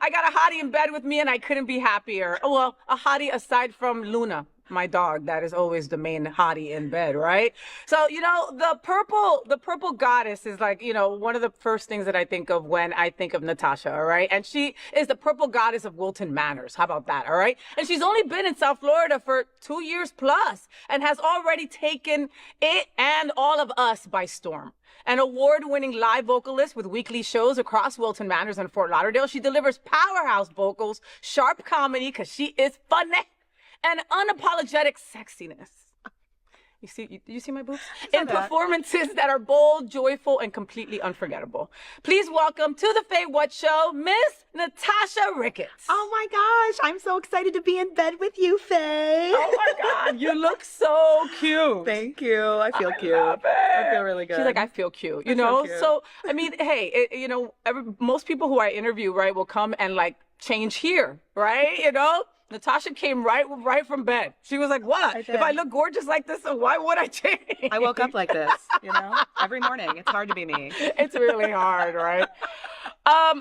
I got a hottie in bed with me and I couldn't be happier. Well, a hottie aside from Luna, my dog, that is always the main hottie in bed, right? So, the purple goddess is like, one of the first things that I think of when I think of Natasha, all right? And she is the purple goddess of Wilton Manors. How about that, all right? And she's only been in South Florida for 2 years plus and has already taken it and all of us by storm. An award-winning live vocalist with weekly shows across Wilton Manors and Fort Lauderdale, she delivers powerhouse vocals, sharp comedy, because she is funny, and unapologetic sexiness. You see my boobs? In performances that are bold, joyful, and completely unforgettable. Please welcome to the FayWhat show, Miss Natasha Ricketts. Oh my gosh, I'm so excited to be in bed with you, Faye. Oh my God, you look so cute. Thank you. I feel cute. Love it. I feel really good. She's like, I feel cute, you I feel know? cute. So, I mean, hey, most people who I interview, right, will come and like change here, right? Natasha came right from bed. She was like, what? If I look gorgeous like this, why would I change? I woke up like this, every morning. It's hard to be me. It's really hard, right?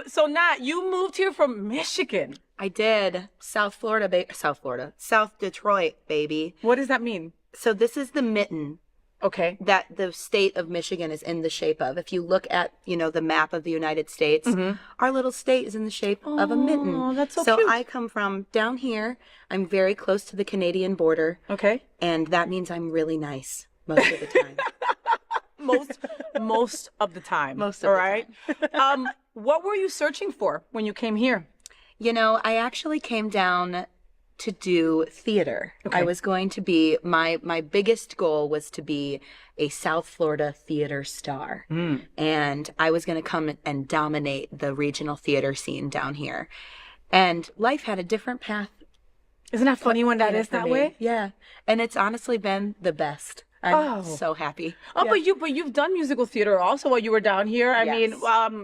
So Nat, you moved here from Michigan. I did. South Detroit, baby. What does that mean? So this is the mitten. Okay. That the state of Michigan is in the shape of. If you look at, the map of the United States, our little state is in the shape of a mitten. Oh, that's so cute. So I come from down here. I'm very close to the Canadian border. Okay. And that means I'm really nice most of the time. most of the time. Most of the time. What were you searching for when you came here? I actually came down to do theater. Okay. I was going to be, my biggest goal was to be a South Florida theater star. And I was going to come and dominate the regional theater scene down here. And life had a different path. Isn't that funny when that is that way? Yeah. And it's honestly been the best. I'm so happy. Oh, yeah. but you've done musical theater also while you were down here. I mean,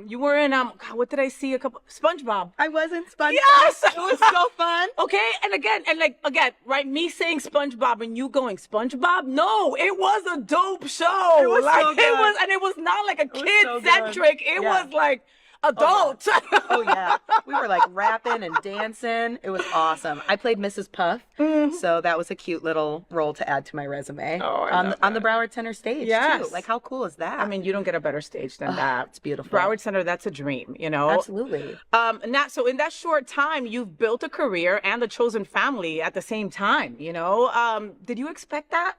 you were in what did I see? SpongeBob. I was in SpongeBob. Yes, it was so fun. Okay, and again, right? Me saying SpongeBob and you going SpongeBob. No, it was a dope show. It was so good. It was not like a kid centric. It was like adult. Oh yeah. We were like rapping and dancing. It was awesome. I played Mrs. Puff, so that was a cute little role to add to my resume on the Broward Center stage too. Like, how cool is that? I mean, you don't get a better stage than that. It's beautiful. Broward Center, that's a dream, Absolutely. Nat, so in that short time, you've built a career and a chosen family at the same time. Did you expect that?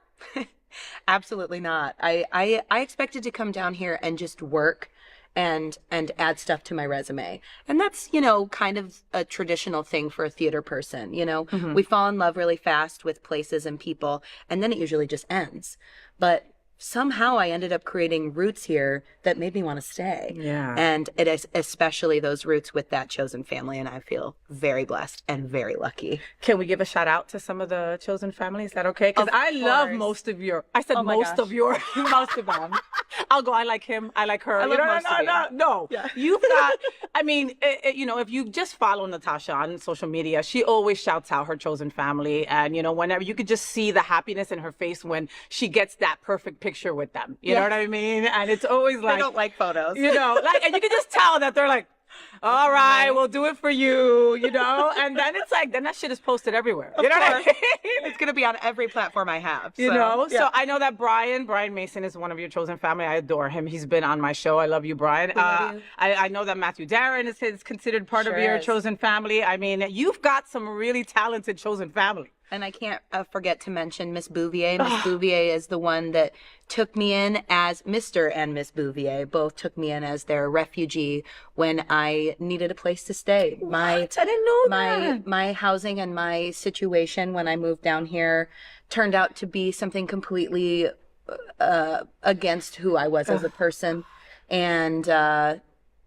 Absolutely not. I expected to come down here and just work and add stuff to my resume. And that's, kind of a traditional thing for a theater person. We fall in love really fast with places and people, and then it usually just ends. But somehow I ended up creating roots here that made me want to stay. Yeah. And it is especially those roots with that chosen family, and I feel very blessed and very lucky. Can we give a shout out to some of the chosen family? Is that okay? Because I love most of your, I said most of your, most of them. I'll go, I like him, I like her. No. Yeah. You've got, I mean, if you just follow Natasha on social media, she always shouts out her chosen family. And, whenever you could just see the happiness in her face when she gets that perfect picture with them. You know what I mean? And it's always like, they don't like photos. And you can just tell that they're like, all right, we'll do it for you, and then it's like, then that shit is posted everywhere. What I mean? It's going to be on every platform I have. So I know that Brian Mason is one of your chosen family. I adore him. He's been on my show. I love you, Brian. I know that Matthew Darren is considered part of your chosen family. I mean, you've got some really talented chosen family. And I can't forget to mention Miss Bouvier. Miss Bouvier is the one that took me in as Mr. and Miss Bouvier. Both took me in as their refugee when I needed a place to stay. I didn't know that. My housing and my situation when I moved down here turned out to be something completely against who I was as a person. And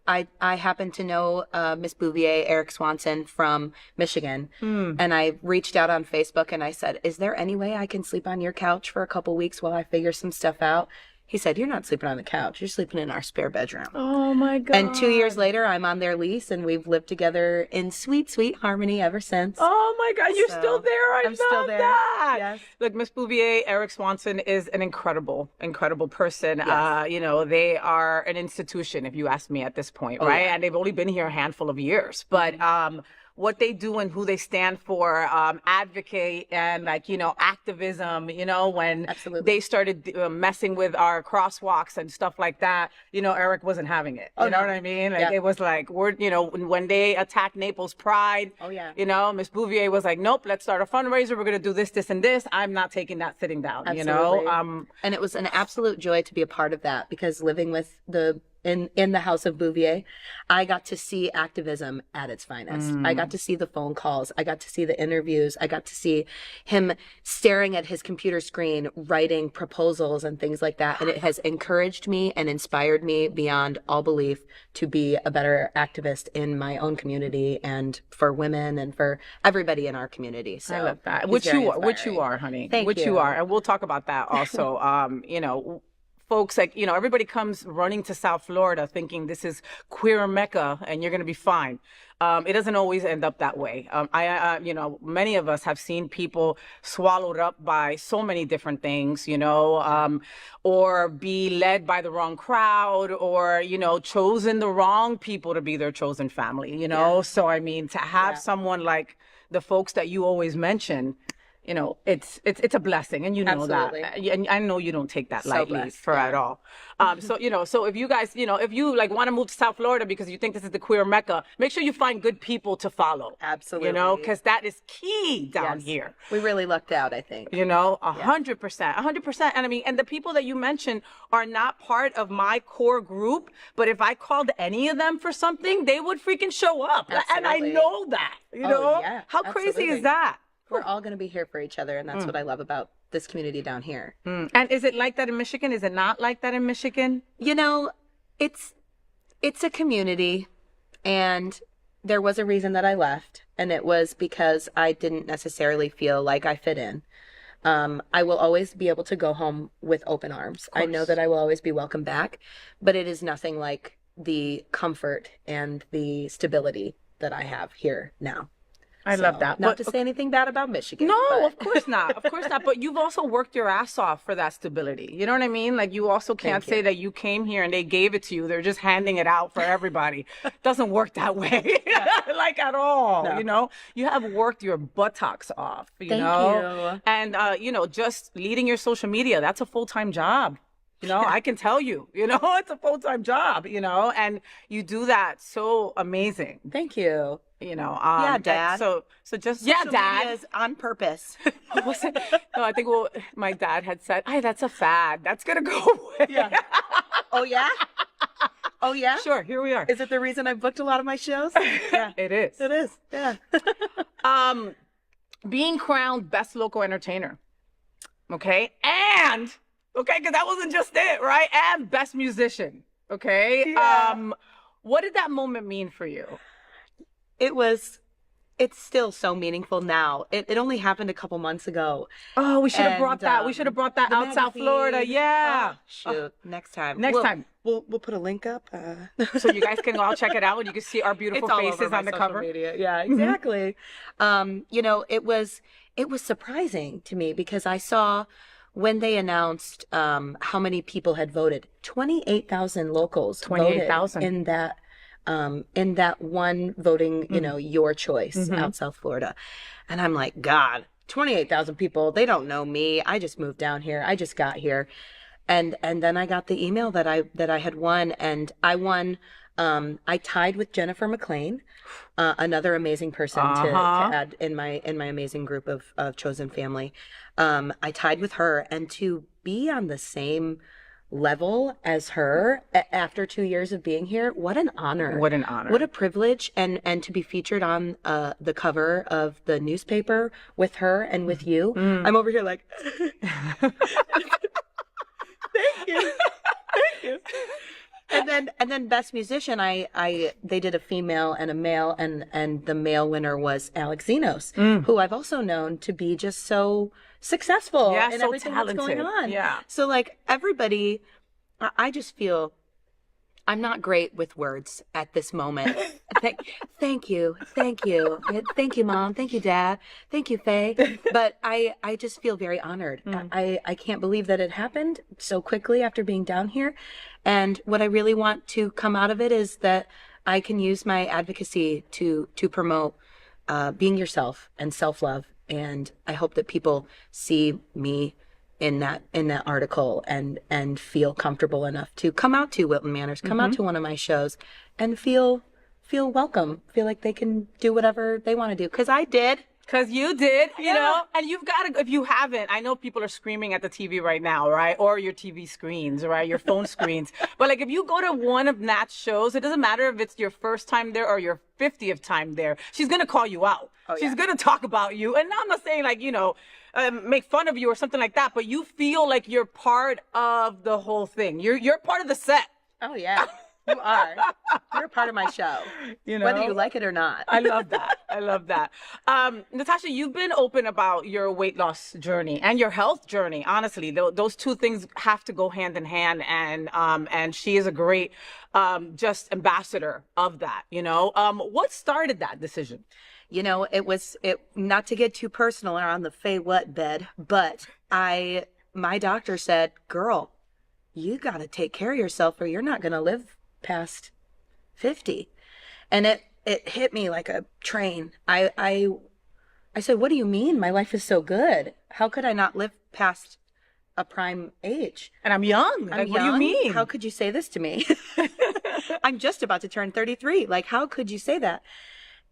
I happen to know Miss Bouvier, Eric Swanson from Michigan, and I reached out on Facebook and I said, is there any way I can sleep on your couch for a couple weeks while I figure some stuff out? He said, "You're not sleeping on the couch. You're sleeping in our spare bedroom." Oh my God. And 2 years later, I'm on their lease, and we've lived together in sweet, sweet harmony ever since. Oh my God, you're still there. I'm still there. That. Yes. Look, Miss Bouvier, Eric Swanson is an incredible person. Yes. You know, they are an institution, if you ask me at this point, right? Yeah. And they've only been here a handful of years, but what they do and who they stand for, advocate and like, you know, activism, you know, when Absolutely. they started messing with our crosswalks and stuff like that, you know, Eric wasn't having it. You know what I mean? Like it was like, you know, when they attacked Naples Pride, you know, Miss Bouvier was like, nope, let's start a fundraiser. We're going to do this, this, and this. I'm not taking that sitting down, Absolutely. you know? And it was an absolute joy to be a part of that, because living with in the house of Bouvier, I got to see activism at its finest. I got to see the phone calls. I got to see the interviews. I got to see him staring at his computer screen, writing proposals and things like that. And it has encouraged me and inspired me beyond all belief to be a better activist in my own community and for women and for everybody in our community. So I love that. he's Which very you are, inspiring. honey. Thank Which you are. And we'll talk about that also. You know, folks, like, you know, everybody comes running to South Florida thinking this is queer Mecca and you're going to be fine. It doesn't always end up that way. You know, many of us have seen people swallowed up by so many different things, you know, or be led by the wrong crowd, or, you know, chosen the wrong people to be their chosen family, you know? So, I mean, to have someone like the folks that you always mention, you know, it's a blessing, and you know Absolutely. that, and I know you don't take that lightly blessed, at all. So, you know, so if you guys, you know, if you like want to move to South Florida because you think this is the queer Mecca, make sure you find good people to follow. Absolutely. You know, because that is key down here. We really lucked out, I think. You know, 100%, 100%. And I mean, and the people that you mentioned are not part of my core group, but if I called any of them for something, they would freaking show up. And I Absolutely. know that, you know, yeah, how crazy absolutely. is that? We're all going to be here for each other, and that's what I love about this community down here. And is it like that in Michigan? Is it not like that in Michigan? You know, it's a community, and there was a reason that I left, and it was because I didn't necessarily feel like I fit in. I will always be able to go home with open arms. I know that I will always be welcome back, but it is nothing like the comfort and the stability that I have here now. I love that. Not to say anything bad about Michigan. No, but... of course not. Of course not. But you've also worked your ass off for that stability. You know what I mean? Like, you also can't say that you came here and they gave it to you. They're just handing it out for everybody. Doesn't work that way. Like, at all. No. You know, you have worked your buttocks off, you know? And, you know, just leading your social media, that's a full-time job. You know, I can tell you, you know, it's a full-time job, you know, and you do that so amazing. Thank you. You know, yeah, Dad. So just Dad is on purpose. No, I think my dad had said, "Hey, that's a fad. That's gonna go away." Yeah. Oh yeah. Oh yeah. Sure. Here we are. Is it the reason I booked a lot of my shows? Yeah, it is. It is. Yeah. Being crowned best local entertainer. Okay, because that wasn't just it, right? And best musician. Okay. Yeah. What did that moment mean for you? It's still so meaningful now. It only happened a couple months ago. Oh, we should have brought that. We should have brought that out South Florida. Yeah. Oh, shoot. Next time. Next time. We'll put a link up. So you guys can all check it out and you can see our beautiful faces on the cover. Media. Yeah, exactly. You know, it was surprising to me because I saw when they announced how many people had voted. 28,000 locals 28,000 voted in that one voting, you know, your choice out South Florida. And I'm like, God, 28,000 people, they don't know me. I just moved down here. I just got here. And then I got the email that I had won, and I won. I tied with Jennifer McLean, another amazing person to add in my amazing group of chosen family. I tied with her, and to be on the same level as her after 2 years of being here, what an honor. What an honor. What a privilege, and to be featured on the cover of the newspaper with her and with you. I'm over here like thank you. And then best musician, they did a female and a male, and the male winner was Alex Zenos, who I've also known to be just so successful in so everything talented. that's going on. Yeah. So like everybody I just feel I'm not great with words at this moment. Thank you. Thank you. Thank you, Mom. Thank you, Dad. Thank you, Faye. But I just feel very honored. I can't believe that it happened so quickly after being down here. And what I really want to come out of it is that I can use my advocacy to promote being yourself and self-love. And I hope that people see me in that article and feel comfortable enough to come out to Wilton Manors, come out to one of my shows and feel welcome, feel like they can do whatever they want to do. Cause I did. Cause you did, you know, and you've got to, if you haven't, I know people are screaming at the TV right now, right? Or your TV screens, right? Your phone screens. But like, if you go to one of Nat's shows, it doesn't matter if it's your first time there or your 50th time there. She's going to call you out. Oh, She's going to talk about you. And I'm not saying like, you know, make fun of you or something like that, but you feel like you're part of the whole thing. You're part of the set. Oh yeah. You are. You're a part of my show, you know, whether you like it or not. I love that. I love that. Natasha, you've been open about your weight loss journey and your health journey. Honestly, those two things have to go hand in hand. And she is a great, just ambassador of that. You know, what started that decision? You know, it not to get too personal on the FayWhat bed, but my doctor said, girl, you got to take care of yourself or you're not going to live past 50. And it hit me like a train. I said, what do you mean? My life is so good. How could I not live past a prime age? And I'm young. Like, what do you mean? How could you say this to me? I'm just about to turn 33. Like, how could you say that?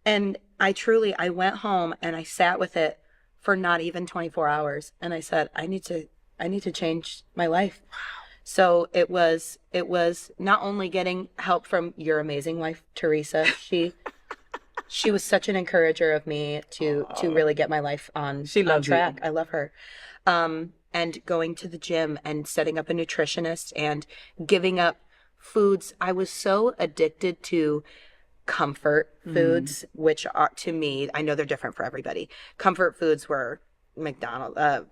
And I went home and I sat with it for not even 24 hours. And I said, I need to change my life. So it was not only getting help from your amazing wife, Teresa. She was such an encourager of me to really get my life on track. You. I love her. And going to the gym and setting up a nutritionist and giving up foods. I was so addicted to comfort foods, which are, to me, I know they're different for everybody. Comfort foods were McDonald's,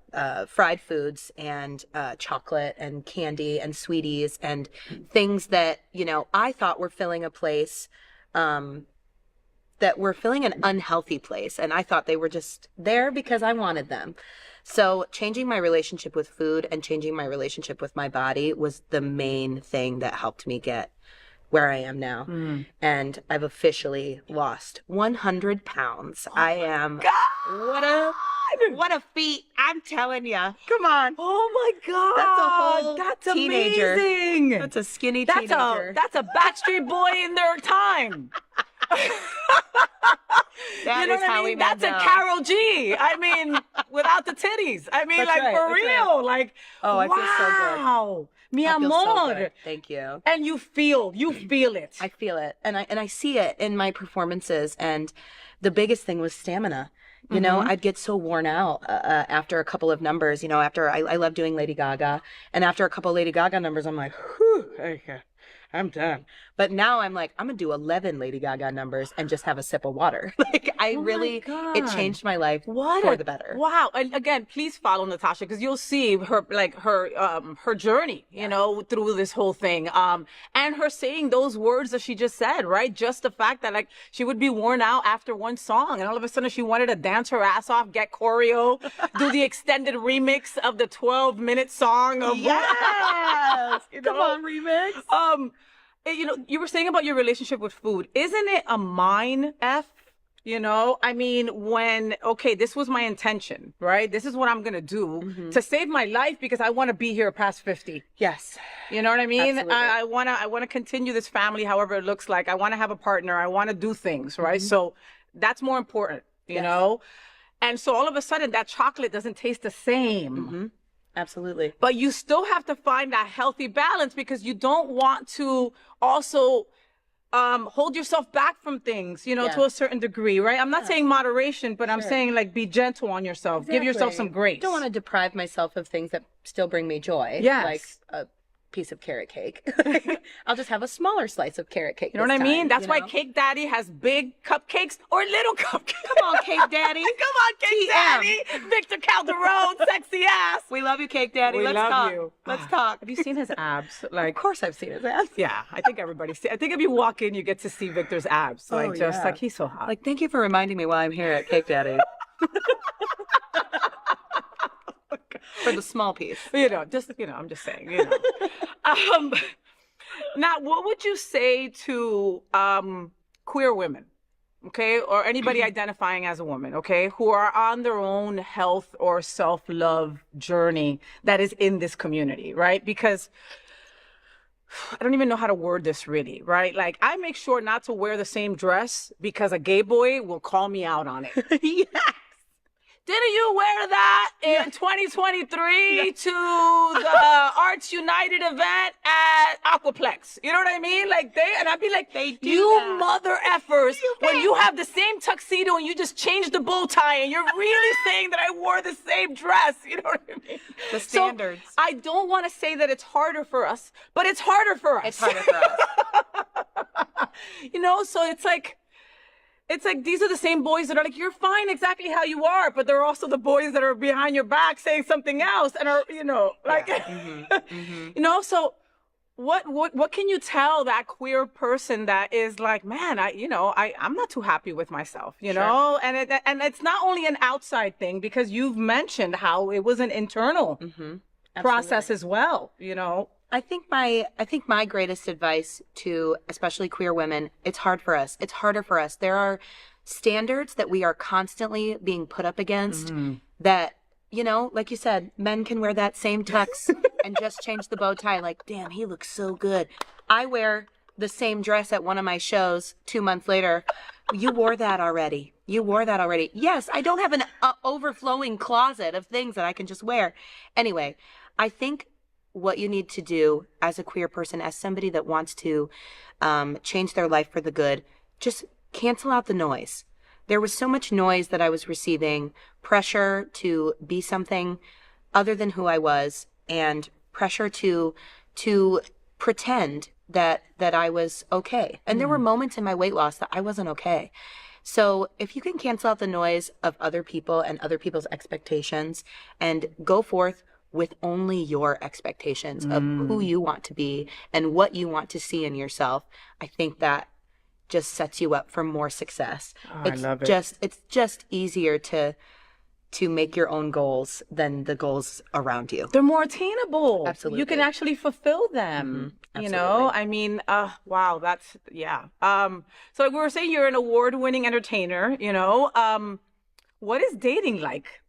fried foods and chocolate and candy and sweeties and things that, you know, I thought were filling a place, that were filling an unhealthy place. And I thought they were just there because I wanted them. So changing my relationship with food and changing my relationship with my body was the main thing that helped me get where I am now. And I've officially lost 100 pounds. I am, what a feat. I'm telling you. Come on. Oh my God. That's a whole teenager. Amazing. That's a skinny teenager. That's a Backstreet Boy in their time. That is how we met. That's a Karol G. I mean, without the titties. I mean, that's like right, for real. Right. Like, oh, I feel so good. Wow. Mi amor. So thank you. And you feel it. I feel it. And I see it in my performances. And the biggest thing was stamina. You know, I'd get so worn out after a couple of numbers. You know, after I love doing Lady Gaga. And after a couple of Lady Gaga numbers, I'm like, whew, I'm done. But now I'm like, I'm going to do 11 Lady Gaga numbers and just have a sip of water. Like, it changed my life for the better. Wow. And again, please follow Natasha because you'll see her journey, you know, through this whole thing. And her saying those words that she just said, right? Just the fact that like she would be worn out after one song and all of a sudden she wanted to dance her ass off, get choreo, do the extended remix of the 12-minute song of yes! You know? Come on, remix. You know, you were saying about your relationship with food. Isn't it a mind F? You know, I mean, this was my intention, right? This is what I'm going to do to save my life because I want to be here past 50. Yes. You know what I mean? Absolutely. I want to continue this family, however it looks like. I want to have a partner. I want to do things, right? So that's more important, you know? And so all of a sudden that chocolate doesn't taste the same. Absolutely. But you still have to find that healthy balance because you don't want to also hold yourself back from things, you know, to a certain degree, right? I'm not saying moderation, but I'm saying like be gentle on yourself. Give yourself some grace. I don't want to deprive myself of things that still bring me joy. Yes. Like piece of carrot cake. I'll just have a smaller slice of carrot cake. You know what I mean? That's why Cake Daddy has big cupcakes or little cupcakes. Come on, Cake Daddy. Come on, Cake Daddy. Victor Calderon, sexy ass. We love you, Cake Daddy. We Let's love talk. you. Let's talk. Have you seen his abs? Like, of course I've seen his abs. yeah, I think everybody's. I think if you walk in, you get to see Victor's abs. Like, just like he's so hot. Like, thank you for reminding me while I'm here at Cake Daddy. For the small piece. I'm just saying, Now, what would you say to queer women, okay, or anybody identifying as a woman, okay, who are on their own health or self-love journey that is in this community, right? Because I don't even know how to word this really, right? Like, I make sure not to wear the same dress because a gay boy will call me out on it. Yes. Didn't you wear that in 2023 to the Arts United event at Aquaplex? You know what I mean? Like, and I'd be like, they do you that. mother effers, when you have the same tuxedo and you just changed the bow tie and you're really saying that I wore the same dress. You know what I mean? The standards. So, I don't want to say that it's harder for us, but it's harder for us. It's harder for us. So it's like these are the same boys that are like, you're fine exactly how you are, but they're also the boys that are behind your back saying something else and are, like, so what can you tell that queer person that is like, man, I'm not too happy with myself, know, and it's not only an outside thing, because you've mentioned how it was an internal process as well, I think my greatest advice to especially queer women, it's hard for us. It's harder for us. There are standards that we are constantly being put up against that, like you said, men can wear that same tux and just change the bow tie. Like, damn, he looks so good. I wear the same dress at one of my shows 2 months later. You wore that already. Yes, I don't have an overflowing closet of things that I can just wear. Anyway, I think what you need to do as a queer person, as somebody that wants to change their life for the good, just cancel out the noise. There was so much noise that I was receiving, pressure to be something other than who I was, and pressure to pretend that I was okay. And there were moments in my weight loss that I wasn't okay. So if you can cancel out the noise of other people and other people's expectations and go forth with only your expectations of who you want to be and what you want to see in yourself, I think that just sets you up for more success. I love it. It's just easier to make your own goals than the goals around you. They're more attainable. Absolutely. You can actually fulfill them. I mean, wow, that's, yeah. So like we were saying, you're an award-winning entertainer, what is dating like?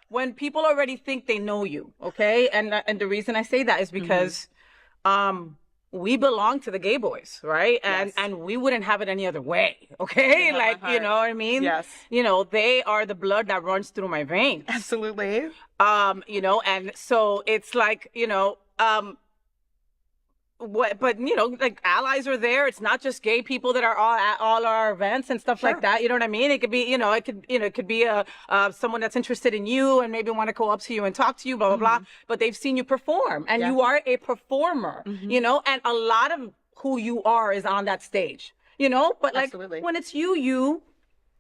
When people already think they know you, okay? And the reason I say that is because we belong to the gay boys, right? And we wouldn't have it any other way, okay? Like, you know what I mean? Yes. They are the blood that runs through my veins. Absolutely. And so it's like, but like allies are there. It's not just gay people that are all at all our events and stuff like that. You know what I mean? It could be, it could be someone that's interested in you and maybe want to go up to you and talk to you, blah blah blah. But they've seen you perform, and you are a performer. And a lot of who you are is on that stage. But like when it's you,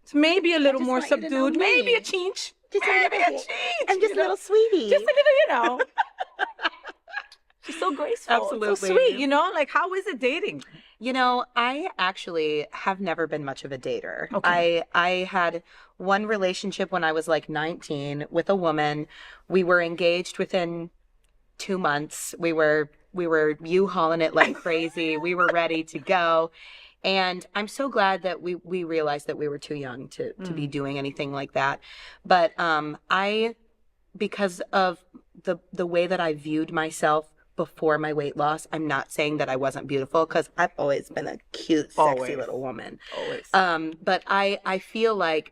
it's maybe a little more subdued, maybe a chinch, maybe a chinch. I'm just a little sweetie. Just a little, She's so graceful. Absolutely. So sweet, like, how is it dating? I actually have never been much of a dater. Okay. I had one relationship when I was like 19 with a woman. We were engaged within 2 months. We were U-hauling it like crazy. We were ready to go. And I'm so glad that we realized that we were too young to be doing anything like that. But because of the way that I viewed myself before my weight loss, I'm not saying that I wasn't beautiful, because I've always been a cute, sexy little woman. Always. But I feel like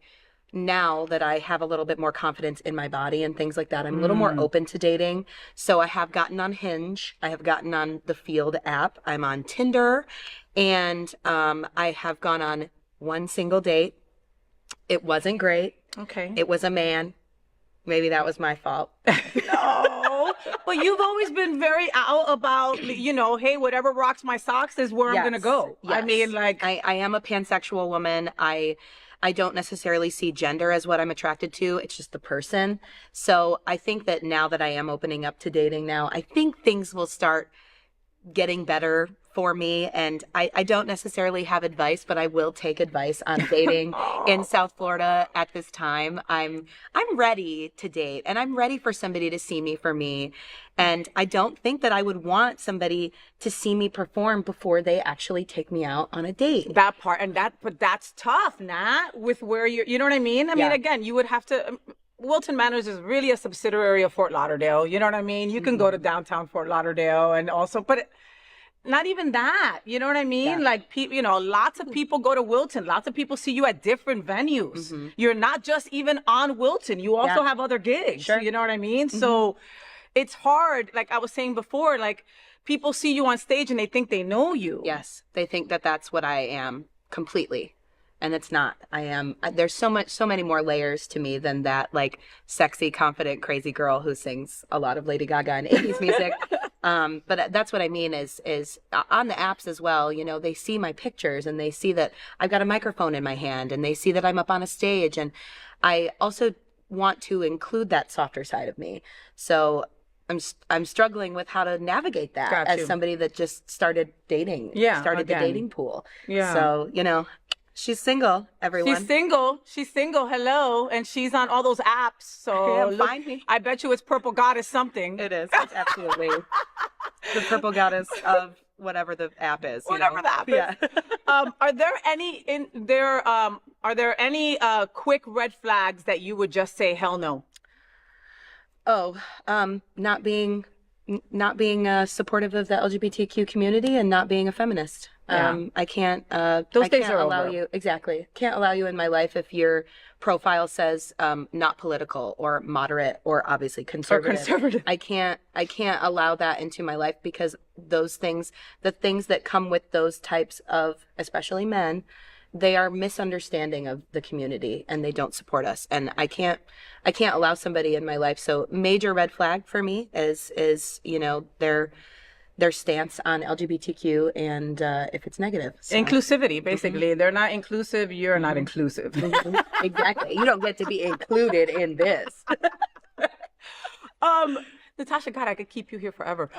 now that I have a little bit more confidence in my body and things like that, I'm a little more open to dating. So I have gotten on Hinge. I have gotten on the Field app. I'm on Tinder. And I have gone on one single date. It wasn't great. Okay. It was a man. Maybe that was my fault. No. But you've always been very out about, hey, whatever rocks my socks is where I'm going to go. I Yes. mean, like. I am a pansexual woman. I don't necessarily see gender as what I'm attracted to. It's just the person. So I think that now that I am opening up to dating now, I think things will start getting better for me. And I don't necessarily have advice, but I will take advice on dating in South Florida at this time. I'm ready to date, and I'm ready for somebody to see me for me. And I don't think that I would want somebody to see me perform before they actually take me out on a date. That part, but that's tough, Nat, with where you know what I mean? I mean, again, you would have to, Wilton Manors is really a subsidiary of Fort Lauderdale. You know what I mean? You can go to downtown Fort Lauderdale and also, but not even that. You know what I mean? Like, lots of people go to Wilton. Lots of people see you at different venues. You're not just even on Wilton. You also have other gigs. Sure. You know what I mean? So it's hard. Like I was saying before, like people see you on stage and they think they know you. Yes. They think that that's what I am completely. And it's not. There's so many more layers to me than that, like sexy, confident, crazy girl who sings a lot of Lady Gaga and 80s music. But that's what I mean is on the apps as well, they see my pictures and they see that I've got a microphone in my hand and they see that I'm up on a stage. And I also want to include that softer side of me. So I'm struggling with how to navigate that as somebody that just started dating, the dating pool. Yeah. So, she's single, everyone. She's single. Hello. And she's on all those apps. So find me. I bet you it's Purple Goddess something. It is. It's absolutely the Purple Goddess of whatever the app is. Whatever the app is. Yeah. Are there any quick red flags that you would just say hell no? Oh, not being supportive of the LGBTQ community and not being a feminist. I can't. Those days are allow over. you exactly. Can't allow you in my life if your profile says not political or moderate or obviously conservative. I can't allow that into my life because those things, the things that come with those types of, especially men, they are misunderstanding of the community and they don't support us. And I can't allow somebody in my life. So major red flag for me is their stance on LGBTQ and if it's negative. So. Inclusivity, basically. They're not inclusive, you're not inclusive. Exactly. You don't get to be included in this. Natasha, God, I could keep you here forever.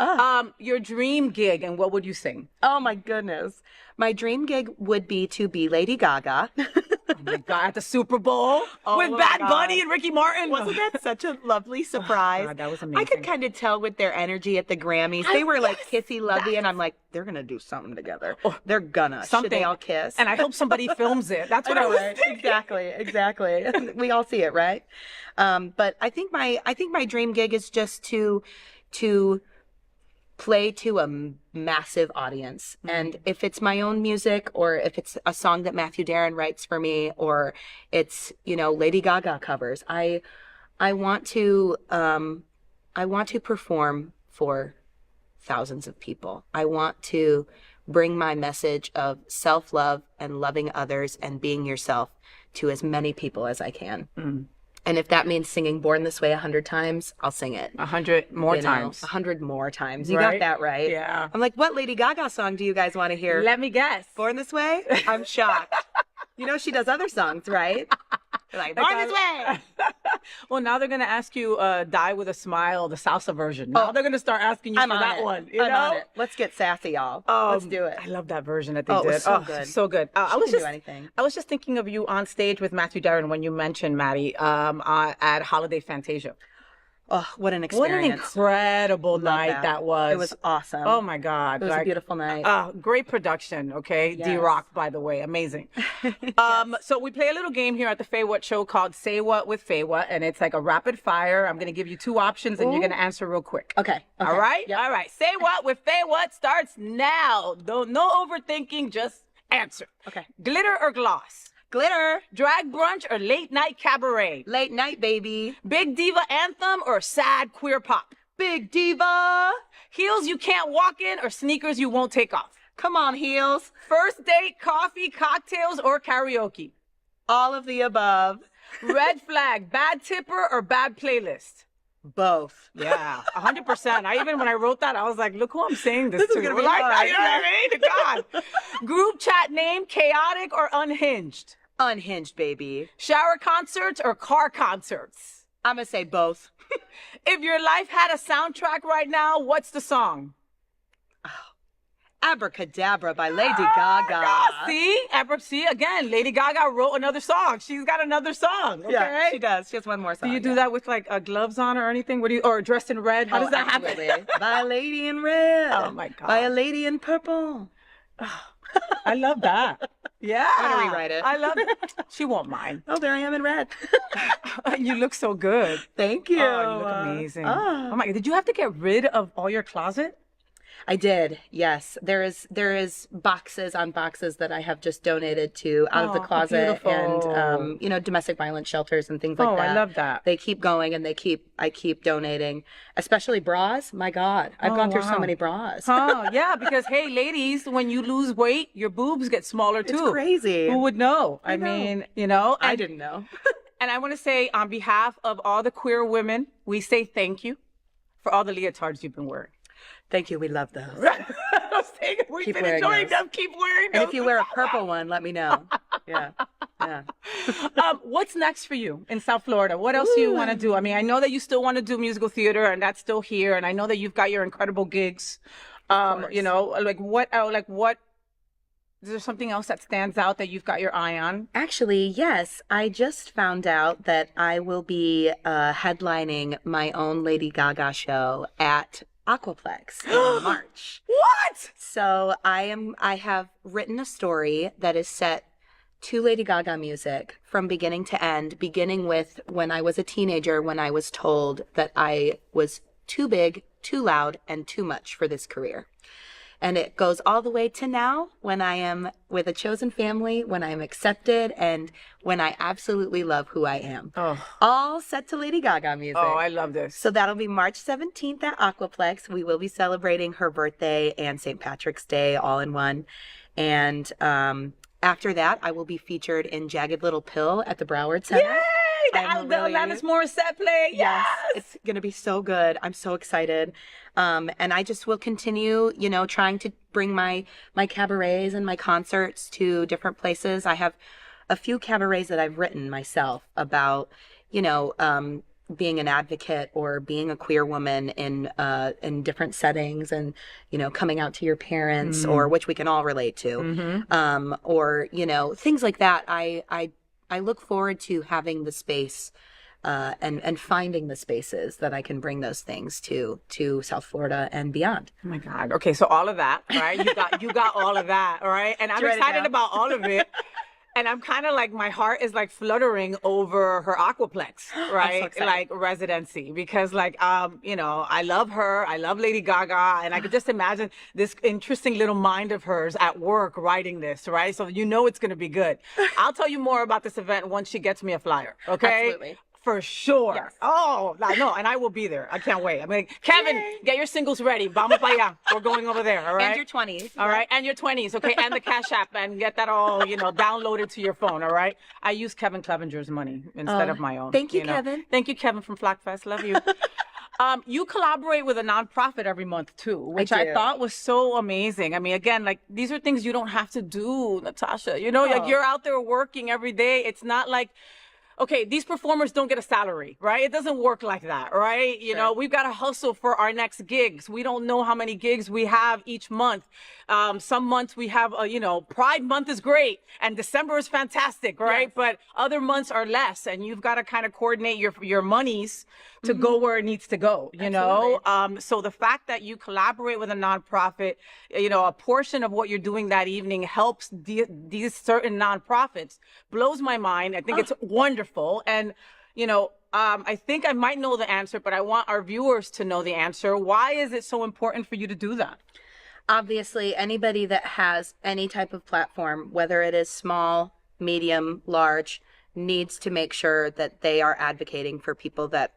Your dream gig, and what would you sing? Oh my goodness. My dream gig would be to be Lady Gaga. Oh my God, at the Super Bowl with Bad Bunny and Ricky Martin. Wasn't that such a lovely surprise? God, that was amazing. I could kind of tell with their energy at the Grammys. They were like kissy lovey, and I'm like, they're gonna do something together. They're gonna. Should they all kiss? And I hope somebody films it. That's what I was thinking. Exactly. We all see it, right? But I think my dream gig is just to play to a massive audience. And if it's my own music or if it's a song that Matthew Darren writes for me or it's, Lady Gaga covers, I want to perform for thousands of people. I want to bring my message of self-love and loving others and being yourself to as many people as I can. And if that means singing Born This Way 100 times, I'll sing it. 100 more times. 100 more times. You got that right. Yeah. I'm like, what Lady Gaga song do you guys want to hear? Let me guess. Born This Way? I'm shocked. She does other songs, right? They're like, Born This Way. Well, now they're going to ask you Die With a Smile, the salsa version. Now they're going to start asking you for that one. I'm on it. Let's get sassy, y'all. Let's do it. I love that version that they did. It was so good. So good. I was just thinking of you on stage with Matthew Darren when you mentioned Maddie at Holiday Fantasia. Oh, what an experience. What an incredible night that was. It was awesome. Oh my God. It was a beautiful night. Great production, okay? Yes. D-Rock, by the way. Amazing. So we play a little game here at the FayWhat show called Say What with FayWhat, and it's like a rapid fire. I'm going to give you two options, and you're going to answer real quick. Okay. All right? Yep. All right. Say What with FayWhat starts now. No overthinking, just answer. Okay. Glitter or gloss? Glitter. Drag brunch or late night cabaret? Late night, baby. Big diva anthem or sad queer pop? Big diva. Heels you can't walk in or sneakers you won't take off? Come on, heels. First date, coffee, cocktails, or karaoke? All of the above. Red flag, bad tipper or bad playlist? Both. Yeah, 100%. When I wrote that, I was like, look who I'm saying this This is to. gonna be Like, hard. you know what I mean? God. Group chat name, chaotic or unhinged? Unhinged, baby. Shower concerts or car concerts? I'm gonna say both. If your life had a soundtrack right now, what's the song? Abracadabra by Lady Gaga. See, again, Lady Gaga wrote another song. She's got another song. Okay? Yeah, she does. She has one more song. Do you do that with like gloves on or anything? Or dressed in red? How does that happen? By a lady in red. Oh my God. By a lady in purple. I love that. Yeah. I'm gonna rewrite it. I love it. She won't mind. Oh, there I am in red. You look so good. Thank you. Oh, you look amazing. Oh my God. Did you have to get rid of all your closet? I did, yes. There is boxes on boxes that I have just donated to out of the closet beautiful. and domestic violence shelters and things like that. I love that. They keep going and I keep donating, especially bras. My God, I've gone through so many bras. Yeah, because hey, ladies, when you lose weight, your boobs get smaller too. It's crazy. Who would know? I mean, I didn't know. And I want to say on behalf of all the queer women, we say thank you for all the leotards you've been wearing. Thank you. We love those. We've Keep been wearing enjoying those. them. Keep wearing them. And if you wear a purple one, let me know. Yeah. What's next for you in South Florida? What else do you want to do? I mean, I know that you still want to do musical theater, and that's still here. And I know that you've got your incredible gigs. What? Is there something else that stands out that you've got your eye on? Actually, yes. I just found out that I will be headlining my own Lady Gaga show at Aquaplex in March. What? So I have written a story that is set to Lady Gaga music from beginning to end, beginning with when I was a teenager, when I was told that I was too big, too loud, and too much for this career. And it goes all the way to now, when I am with a chosen family, when I am accepted, and when I absolutely love who I am. Oh. All set to Lady Gaga music. Oh, I love this. So that'll be March 17th at Aquaplex. We will be celebrating her birthday and St. Patrick's Day all in one. And after that, I will be featured in Jagged Little Pill at the Broward Center. Yay! The Alanis Morissette play. Yes! It's going to be so good. I'm so excited. And I just will continue, trying to bring my cabarets and my concerts to different places. I have a few cabarets that I've written myself about, being an advocate or being a queer woman in different settings, and coming out to your parents, or which we can all relate to, or things like that. I look forward to having the space and finding the spaces that I can bring those things to South Florida and beyond. Oh my God. Okay, so all of that, right? You got all of that, all right? And I'm excited about all of it. And I'm kind of like, my heart is like fluttering over her Aquaplex, right? So like residency, because I love her. I love Lady Gaga. And I could just imagine this interesting little mind of hers at work writing this, right? So it's going to be good. I'll tell you more about this event once she gets me a flyer, okay? Absolutely. For sure. Yes. Oh, no, and I will be there. I can't wait. I mean, Kevin, get your singles ready. Vamos para allá. We're going over there, all right? And your 20s. All right, and your 20s, okay? And the Cash App, and get that all, downloaded to your phone, all right? I use Kevin Clevenger's money instead of my own. Thank you, Kevin. Thank you, Kevin from Flockfest. Love you. You collaborate with a nonprofit every month too, which I thought was so amazing. I mean, again, like, these are things you don't have to do, Natasha. Like, you're out there working every day. It's not like, okay, these performers don't get a salary, right? It doesn't work like that, right? We've got to hustle for our next gigs. We don't know how many gigs we have each month. Some months we have, Pride Month is great and December is fantastic, right? Yes. But other months are less, and you've got to kind of coordinate your monies to go where it needs to go, know? So the fact that you collaborate with a nonprofit, a portion of what you're doing that evening helps these certain nonprofits blows my mind. I think it's wonderful. And, I think I might know the answer, but I want our viewers to know the answer. Why is it so important for you to do that? Obviously, anybody that has any type of platform, whether it is small, medium, large, needs to make sure that they are advocating for people that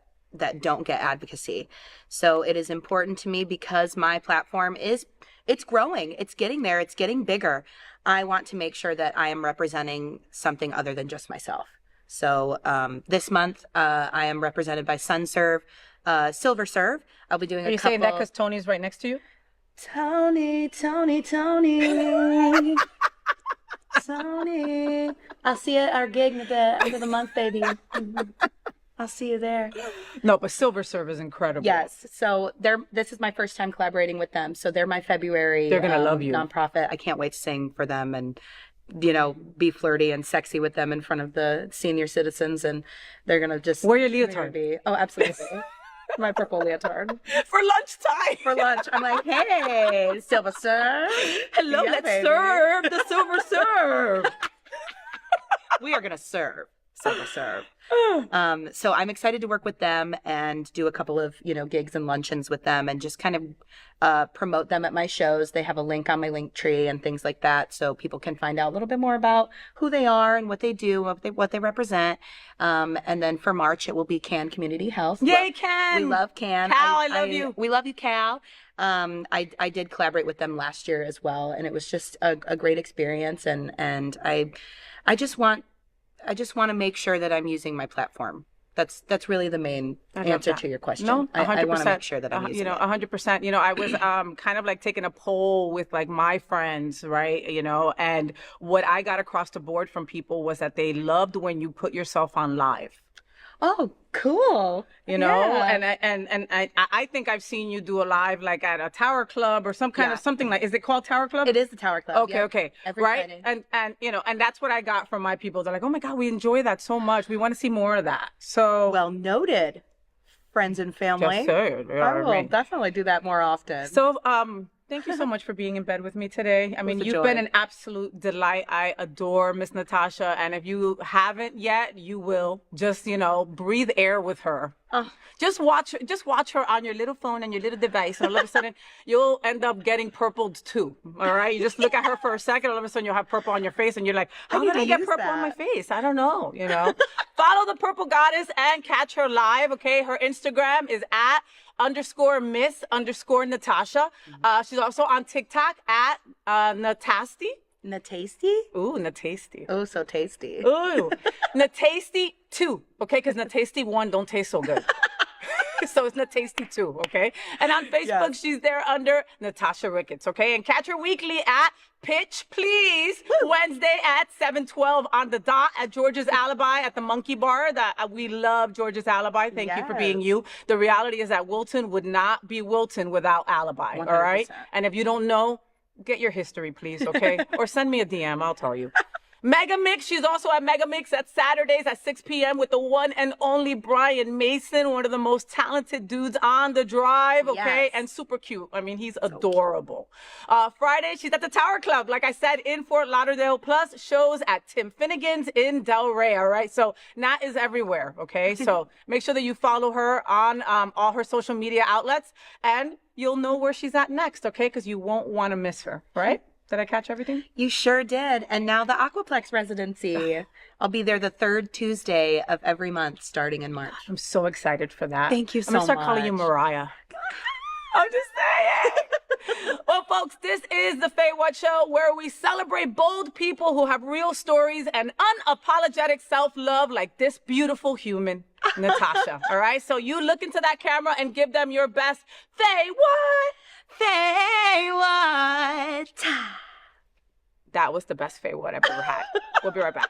don't get advocacy. So it is important to me because my platform it's growing, it's getting there, it's getting bigger. I want to make sure that I am representing something other than just myself. So this month, I am represented by SunServe, Silver Serve. I'll be doing Are you saying that because Tony's right next to you? Tony, Tony, Tony. Tony. I'll see you at our gig at the end of the month, baby. I'll see you there. No, but Silver Serve is incredible. Yes. So this is my first time collaborating with them. So they're my February They're gonna love you. nonprofit. I can't wait to sing for them and be flirty and sexy with them in front of the senior citizens, and they're gonna just wear your leotard. Oh, absolutely. My purple leotard. For lunchtime. For lunch. I'm like, hey, Silver Serve. Hello, Yeah, let's baby. serve the Silver Serve. We are gonna serve Silver Serve. So I'm excited to work with them and do a couple of, gigs and luncheons with them and just kind of promote them at my shows. They have a link on my link tree and things like that, so people can find out a little bit more about who they are and what they do, what they represent. And then for March, it will be Can Community Health. Yay, Can! We love Can. Cal, I love you. We love you, Cal. I did collaborate with them last year as well, and it was just a great experience. And I just want to make sure that I'm using my platform. That's really the main answer to your question. No, 100%. I want to make sure that I'm using it. 100%. I was kind of like taking a poll with like my friends, right? And what I got across the board from people was that they loved when you put yourself on live. Oh, cool. And I think I've seen you do a live like at a Tower Club or something like, is it called Tower Club? It is the Tower Club. Okay. Every right. Friday. And that's what I got from my people. They're like, oh my God, we enjoy that so much. We want to see more of that. So well noted, friends and family. Just saying. I will definitely do that more often. So, thank you so much for being in bed with me today. I mean, you've been an absolute delight. I adore Miss Natasha. And if you haven't yet, you will. Just, breathe air with her. Just watch her on your little phone and your little device. And all of a sudden, you'll end up getting purpled too. All right? You just look at her for a second. All of a sudden, you'll have purple on your face. And you're like, how did I get purple on my face? I don't know. Follow the Purple Goddess and catch her live. Okay? Her Instagram is @_Miss_Natasha. She's also on TikTok at Natasty. Natasty? Ooh, Natasty. Oh, so tasty. Ooh, Natasty 2. Okay, because Natasty 1 don't taste so good. So it's Natasty 2, okay? And on Facebook, she's there under Natasha Ricketts, okay? And catch her weekly at Pitch Please, Wednesday at 7:12 on the dot at George's Alibi at the Monkey Bar. We love George's Alibi. Thank you for being you. The reality is that Wilton would not be Wilton without Alibi, 100%. all right? And if you don't know, get your history, please, okay? Or send me a DM, I'll tell you. Mega Mix, she's also at Mega Mix at Saturdays at 6 p.m. with the one and only Brian Mason, one of the most talented dudes on the drive, okay? Yes. And super cute. I mean, he's adorable. Friday, she's at the Tower Club, like I said, in Fort Lauderdale, plus shows at Tim Finnegan's in Delray, all right? So Nat is everywhere, okay? So make sure that you follow her on all her social media outlets, and you'll know where she's at next, okay? Because you won't want to miss her, right? Did I catch everything? You sure did. And now the Aquaplex residency. I'll be there the third Tuesday of every month starting in March. I'm so excited for that. Thank you so I'm going to start much. calling you Mariah. I'm just saying. Well, folks, this is the FayWhat Show, where we celebrate bold people who have real stories and unapologetic self-love like this beautiful human, Natasha. All right? So you look into that camera and give them your best FayWhat. FayWhat. That was the best FayWhat I've ever had. We'll be right back.